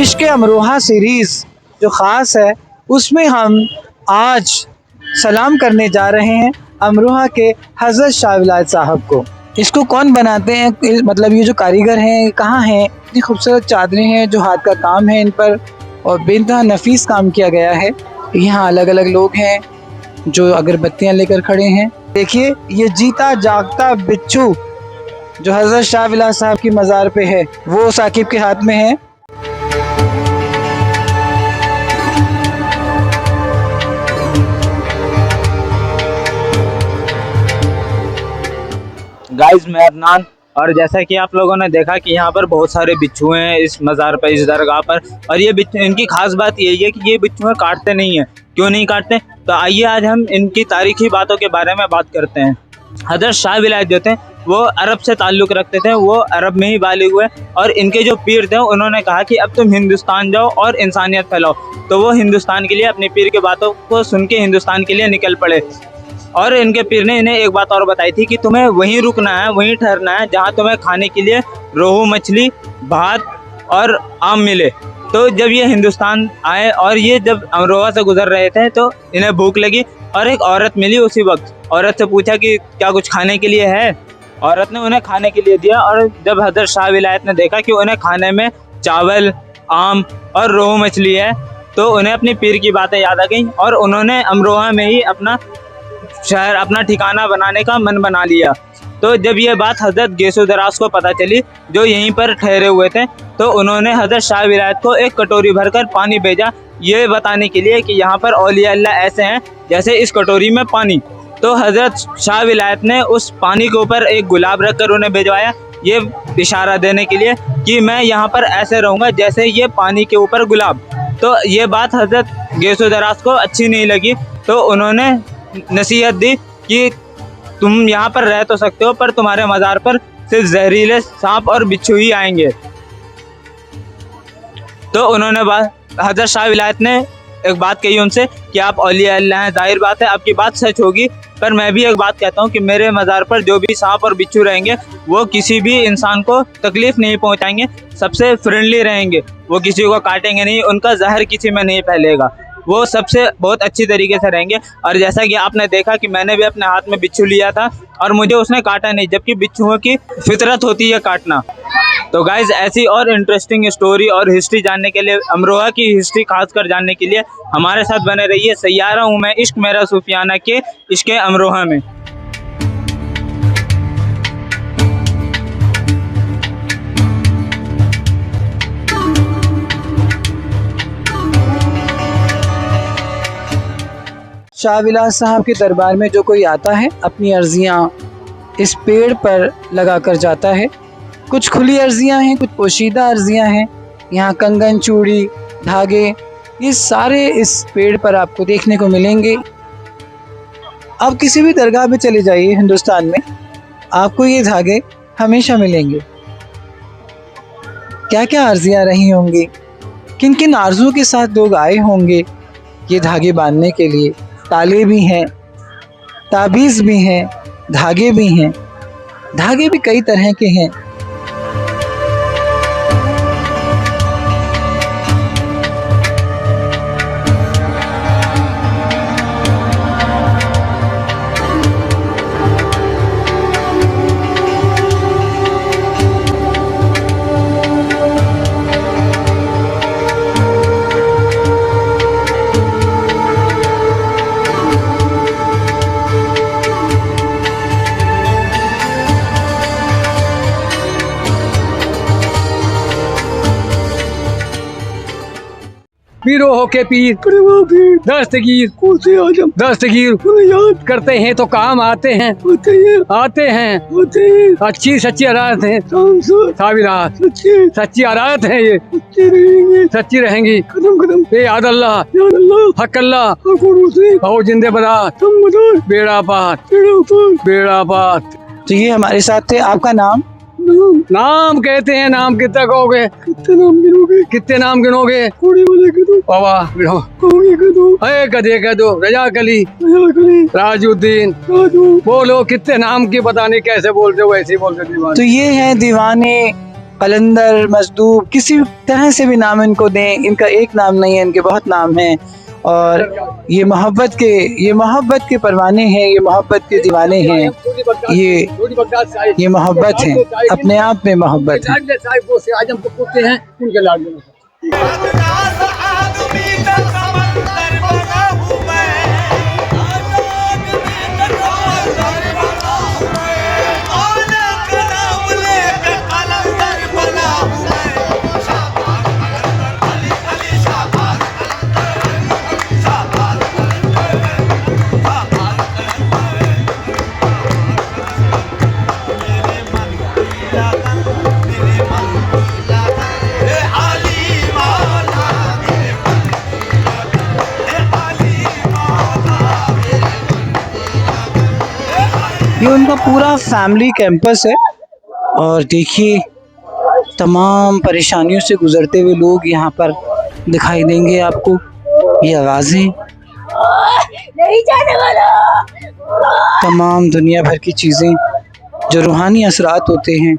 इश्क़ Amroha series जो ख़ास है उसमें हम आज सलाम करने जा रहे हैं अमरोहा के हज़रत शाह विलायत साहब को। इसको कौन बनाते हैं, मतलब ये जो कारीगर हैं कहाँ हैं। इतनी खूबसूरत चादरें हैं जो हाथ का काम है इन पर, और बेइंतहा नफीस काम किया गया है। यहाँ अलग अलग लोग हैं जो अगरबत्तियाँ लेकर खड़े हैं। देखिए ये जीता जागता बिच्छू जो हज़रत शाह विलायत साहब की मज़ार पे है वो साकिब के हाथ में है। गाइस मैं अदनान, और जैसा कि आप लोगों ने देखा कि यहाँ पर बहुत सारे बिच्छू हैं इस मज़ार पर, इस दरगाह पर। और ये बिच्छू, इनकी खास बात यही है कि ये बिच्छू काटते नहीं हैं। क्यों नहीं काटते, तो आइए आज हम इनकी तारीखी बातों के बारे में बात करते हैं। हज़रत शाह विलायत जो थे वो अरब से ताल्लुक़ रखते थे, वो अरब में ही बालिग हुए। और इनके जो पीर थे उन्होंने कहा कि अब तुम हिंदुस्तान जाओ और इंसानियत फैलाओ। तो वो हिंदुस्तान के लिए अपने पीर के बातों को सुन के हिंदुस्तान के लिए निकल पड़े। और इनके पीर ने इन्हें एक बात और बताई थी कि तुम्हें वहीं रुकना है, वहीं ठहरना है जहाँ तुम्हें खाने के लिए रोहू मछली, भात और आम मिले। तो जब ये हिंदुस्तान आए और ये जब अमरोहा से गुजर रहे थे तो इन्हें भूख लगी और एक औरत मिली उसी वक्त। औरत से पूछा कि क्या कुछ खाने के लिए है। औरत ने उन्हें खाने के लिए दिया, और जब हज़रत शाह विलायत ने देखा कि उन्हें खाने में चावल, आम और रोहू मछली है तो उन्हें अपनी पीर की बातें याद आ गई और उन्होंने अमरोहा में ही अपना शहर, अपना ठिकाना बनाने का मन बना लिया। तो जब ये बात हज़रत गैसो दराज को पता चली जो यहीं पर ठहरे हुए थे, तो उन्होंने हज़रत शाह विलायत को एक कटोरी भरकर पानी भेजा, ये बताने के लिए कि यहाँ पर औलिया अल्लाह ऐसे हैं जैसे इस कटोरी में पानी। तो हज़रत शाह विलायत ने उस पानी के ऊपर एक गुलाब रखकर उन्हें भिजवाया, ये इशारा देने के लिए कि मैं यहाँ पर ऐसे रहूँगा जैसे ये पानी के ऊपर गुलाब। तो ये बात हज़रत गैसो दराज को अच्छी नहीं लगी, तो उन्होंने नसीहत दी कि तुम यहाँ पर रह तो सकते हो पर तुम्हारे मज़ार पर सिर्फ जहरीले सांप और बिच्छू ही आएंगे। तो उन्होंने हज़रत शाह विलायत ने एक बात कही उनसे कि आप औलिया अल्लाह हैं, जाहिर बात है आपकी बात सच होगी, पर मैं भी एक बात कहता हूँ कि मेरे मज़ार पर जो भी सांप और बिच्छू रहेंगे वो किसी भी इंसान को तकलीफ़ नहीं पहुँचाएंगे, सबसे फ्रेंडली रहेंगे, वो किसी को काटेंगे नहीं, उनका जहर किसी में नहीं फैलेगा, वो सबसे बहुत अच्छी तरीके से रहेंगे। और जैसा कि आपने देखा कि मैंने भी अपने हाथ में बिच्छू लिया था और मुझे उसने काटा नहीं, जबकि बिच्छुओं की फितरत होती है काटना। तो गाइज ऐसी और इंटरेस्टिंग स्टोरी और हिस्ट्री जानने के लिए, अमरोहा की हिस्ट्री खासकर जानने के लिए हमारे साथ बने रहिए। सैयारा हूँ मैं इश्क मेरा सूफियाना के इश्क़ अमरोहा में। शाह विलायत साहब के दरबार में जो कोई आता है अपनी अर्जियाँ इस पेड़ पर लगा कर जाता है। कुछ खुली अर्जियाँ हैं, कुछ पोशीदा अर्जियाँ हैं। यहाँ कंगन, चूड़ी, धागे, ये सारे इस पेड़ पर आपको देखने को मिलेंगे। आप किसी भी दरगाह पे चले जाइए हिंदुस्तान में, आपको ये धागे हमेशा मिलेंगे। क्या क्या अर्जियाँ रही होंगी, किन किन आरज़ू के साथ लोग आए होंगे ये धागे बांधने के लिए। ताले भी हैं, ताबीज़ भी हैं, धागे भी हैं। धागे भी कई तरह के हैं। पीरो होके पीर दस्तगीर याद करते हैं तो काम आते हैं अच्छी सच्ची अदालत है, सच्ची अदालत है, ये सच्ची रहेंगी कदम पे। याद अल्लाह हक अल्लाह हो जिंदे बदा बेड़ा पात। तो ये हमारे साथ थे। आपका नाम? नाम कहते हैं, नाम कितना कहोगे, कितने नाम गिनोगे? बाबा गधे कह दो, रजाक अली, राजुद्दीन, बोलो कितने नाम की पता नहीं कैसे बोलते हो, वैसे ही बोलते दीवाने। तो ये हैं दीवाने कलंदर, मजदूब, किसी तरह से भी नाम इनको दें, इनका एक नाम नहीं है, इनके बहुत नाम हैं। और ये मोहब्बत के परवाने हैं, ये मोहब्बत के दीवाने हैं, ये मोहब्बत है, अपने आप में मोहब्बत है। ये उनका पूरा फैमिली कैंपस है और देखिए तमाम परेशानियों से गुजरते हुए लोग यहाँ पर दिखाई देंगे आपको। ये आवाज़ें नहीं जाने वाला। तमाम दुनिया भर की चीज़ें जो रूहानी असरात होते हैं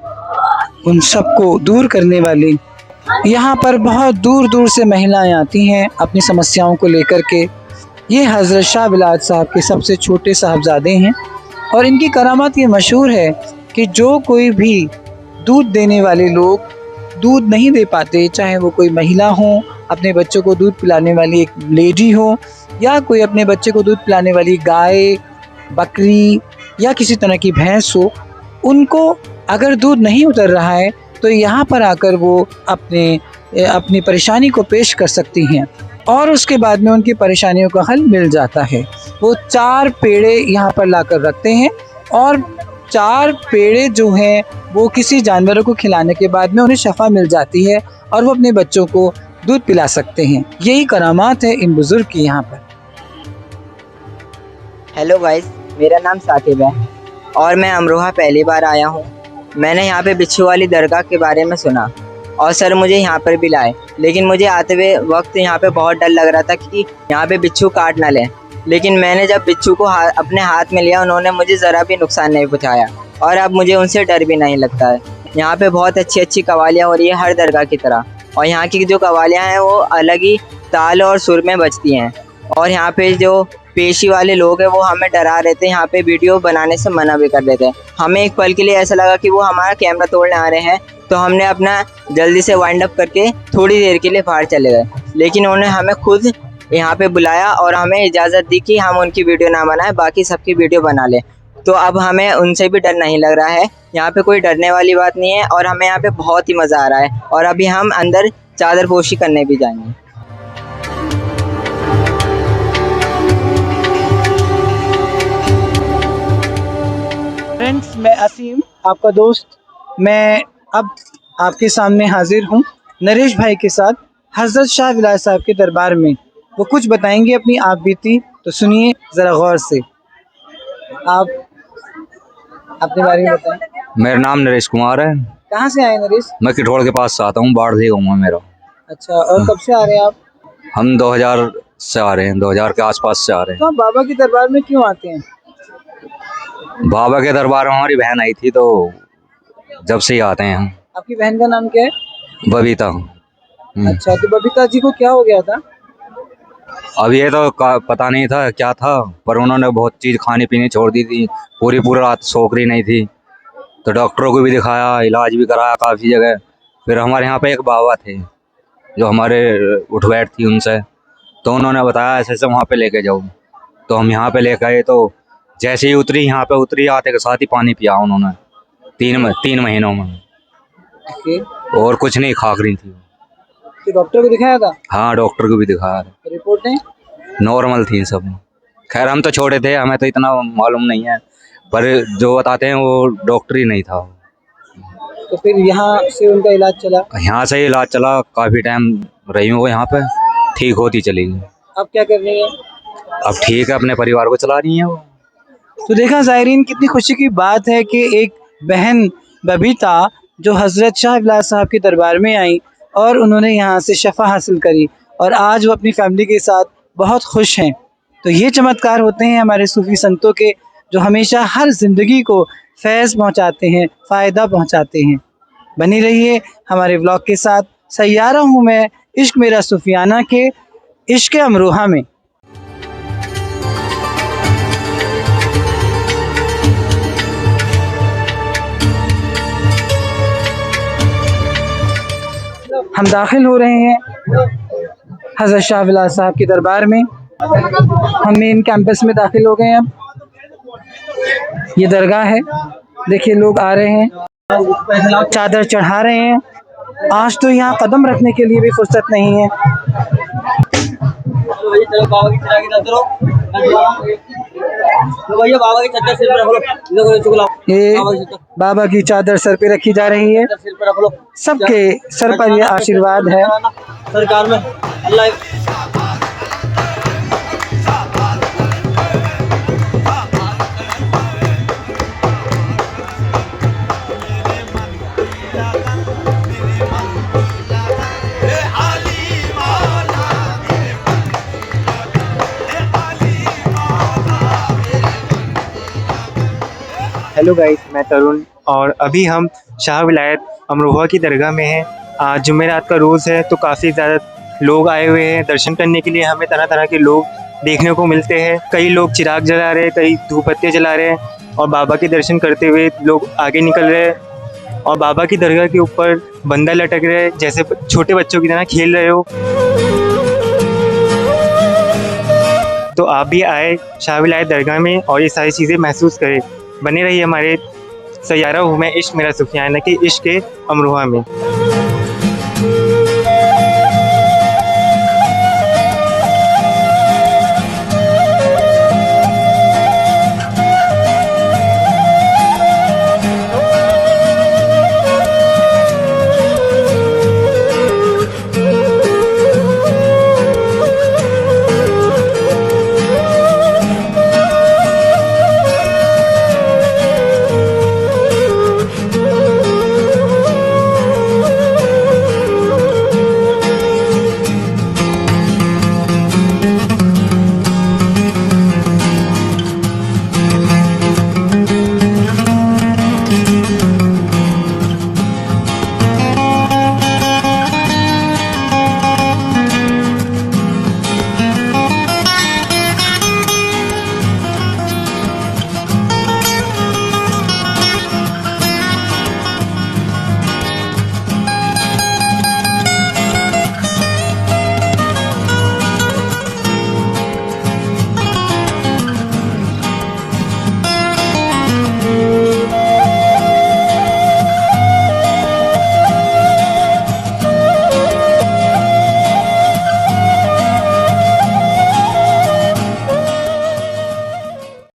उन सब को दूर करने वाली यहाँ पर बहुत दूर दूर से महिलाएं आती हैं अपनी समस्याओं को लेकर के। ये हज़रत शाह विलायत साहब के सबसे छोटे साहबजादे हैं और इनकी करामात ये मशहूर है कि जो कोई भी दूध देने वाले लोग दूध नहीं दे पाते, चाहे वो कोई महिला हो, अपने बच्चों को दूध पिलाने वाली एक लेडी हो, या कोई अपने बच्चे को दूध पिलाने वाली गाय, बकरी या किसी तरह की भैंस हो, उनको अगर दूध नहीं उतर रहा है तो यहाँ पर आकर वो अपनी परेशानी को पेश कर सकती हैं और उसके बाद में उनकी परेशानियों का हल मिल जाता है। वो 4 पेड़े यहाँ पर लाकर रखते हैं और 4 पेड़े जो हैं वो किसी जानवरों को खिलाने के बाद में उन्हें शफा मिल जाती है और वो अपने बच्चों को दूध पिला सकते हैं। यही करामात है इन बुजुर्ग की यहाँ पर। हेलो गाइस, मेरा नाम साकिब है और मैं अमरोहा पहली बार आया हूँ। मैंने यहाँ पे बिच्छू वाली दरगाह के बारे में सुना और सर मुझे यहाँ पर भी लाए, लेकिन मुझे आते हुए वक्त यहाँ पे बहुत डर लग रहा था कि यहाँ पे बिच्छू काट ना लें। लेकिन मैंने जब बिच्छू को अपने हाथ में लिया, उन्होंने मुझे ज़रा भी नुकसान नहीं पहुँचाया और अब मुझे उनसे डर भी नहीं लगता है। यहाँ पे बहुत अच्छी अच्छी कवालियाँ हो रही है हर दरगाह की तरह, और यहाँ की जो कवालियाँ हैं वो अलग ही ताल और सुर में बजती हैं। और यहाँ पे जो पेशी वाले लोग हैं वो हमें डरा रहे थे, यहाँ पे वीडियो बनाने से मना भी कर रहे थे। हमें एक पल के लिए ऐसा लगा कि वो हमारा कैमरा तोड़ने आ रहे हैं, तो हमने अपना जल्दी से वाइंड अप करके थोड़ी देर के लिए बाहर चले गए। लेकिन उन्होंने हमें खुद यहाँ पे बुलाया और हमें इजाज़त दी कि हम उनकी वीडियो ना बनाएं, बाकी सबकी वीडियो बना लें। तो अब हमें उनसे भी डर नहीं लग रहा है, यहाँ पे कोई डरने वाली बात नहीं है और हमें यहाँ पे बहुत ही मज़ा आ रहा है। और अभी हम अंदर चादर पोशी करने भी जाएंगे। फ्रेंड्स, मैं असीम आपका दोस्त, मैं अब आपके सामने हाजिर हूँ नरेश भाई के साथ हज़रत शाह विलायत साहब के दरबार में। वो कुछ बताएंगे अपनी आप बीती, तो सुनिए ज़रा गौर से। आप अपने बारे में बताएं। मेरा नाम नरेश कुमार है। कहाँ से आए नरेश? मैं किठोड़ के पास से आता हूँ, बाढ़ गाँव है मेरा। अच्छा, और कब से आ रहे हैं आप? हम 2000 से आ रहे हैं, 2000 के आसपास से आ रहे हैं। तो आप बाबा के दरबार में क्यों आते हैं? बाबा के दरबार में हमारी बहन आई थी, तो जब से ही आते हैं हम। आपकी बहन का नाम क्या है? बबीता। अच्छा, तो बबीता जी को क्या हो गया था? अब ये तो पता नहीं था क्या था, पर उन्होंने बहुत चीज़ खानी पीनी छोड़ दी थी, पूरी रात सोख रही नहीं थी। तो डॉक्टरों को भी दिखाया, इलाज भी कराया काफ़ी जगह। फिर हमारे यहाँ पे एक बाबा थे जो हमारे उठ बैठ थी उनसे, तो उन्होंने बताया ऐसे ऐसे वहाँ पे लेके जाओ। तो हम यहाँ पे लेके आए, तो जैसे ही उतरी, यहाँ पे उतरी, आते के साथ ही पानी पिया उन्होंने 3 महीनों में। और कुछ नहीं खाक रही थी। तो डॉक्टर को दिखाया था? हाँ, डॉक्टर को भी दिखाया। रिपोर्टें नॉर्मल थी सब। खैर हम तो छोटे थे, हमें तो इतना मालूम नहीं है, पर जो बताते हैं वो डॉक्टर ही नहीं था। तो फिर यहाँ से उनका इलाज चला? यहाँ से इलाज चला, काफ़ी टाइम रही हूँ यहाँ पे, ठीक होती चली गई। अब क्या कर रही है? अब ठीक है, अपने परिवार को चला रही हैं वो। तो देखा ज़ायरीन, कितनी खुशी की बात है कि एक बहन बबीता जो हज़रत शाह विलायत साहब के दरबार में आई और उन्होंने यहाँ से शफा हासिल करी और आज वो अपनी फैमिली के साथ बहुत खुश हैं। तो ये चमत्कार होते हैं हमारे सूफ़ी संतों के, जो हमेशा हर ज़िंदगी को फैज़ पहुँचाते हैं, फ़ायदा पहुँचाते हैं। बनी रहिए हमारे व्लॉग के साथ। सैयारा हूँ मैं इश्क मेरा सुफियाना के इश्क अमरोहा में। हम दाखिल हो रहे हैं हज़रत शाह विलास साहब के दरबार में। हम मेन कैंपस में दाखिल हो गए हैं। अब ये दरगाह है, देखिए लोग आ रहे हैं, चादर चढ़ा रहे हैं। आज तो यहाँ कदम रखने के लिए भी फुर्सत नहीं है। ये बाबा की चादर सर पे रखी जा रही है, सबके सर पर ये आशीर्वाद है। सरकार में अल्लाह हेलो गाइस, मैं तरुण और अभी हम शाह विलायत अमरोहा की दरगाह में हैं। आज जुमेरात का रोज़ है तो काफ़ी ज़्यादा लोग आए हुए हैं दर्शन करने के लिए। हमें तरह तरह के लोग देखने को मिलते हैं। कई लोग चिराग जला रहे हैं, कई धूपबत्तियाँ जला रहे हैं और बाबा के दर्शन करते हुए लोग आगे निकल रहे हैं। और बाबा की दरगाह के ऊपर बंदा लटक रहे हैं, जैसे छोटे बच्चों की तरह खेल रहे हो। तो आप भी आए शाह विलायत दरगाह में और ये सारी चीज़ें महसूस करें। बने रहिए हमारे सैयारा हूँ मैं इश्क मेरा सुफियाना के इश्क के अमरोहा में।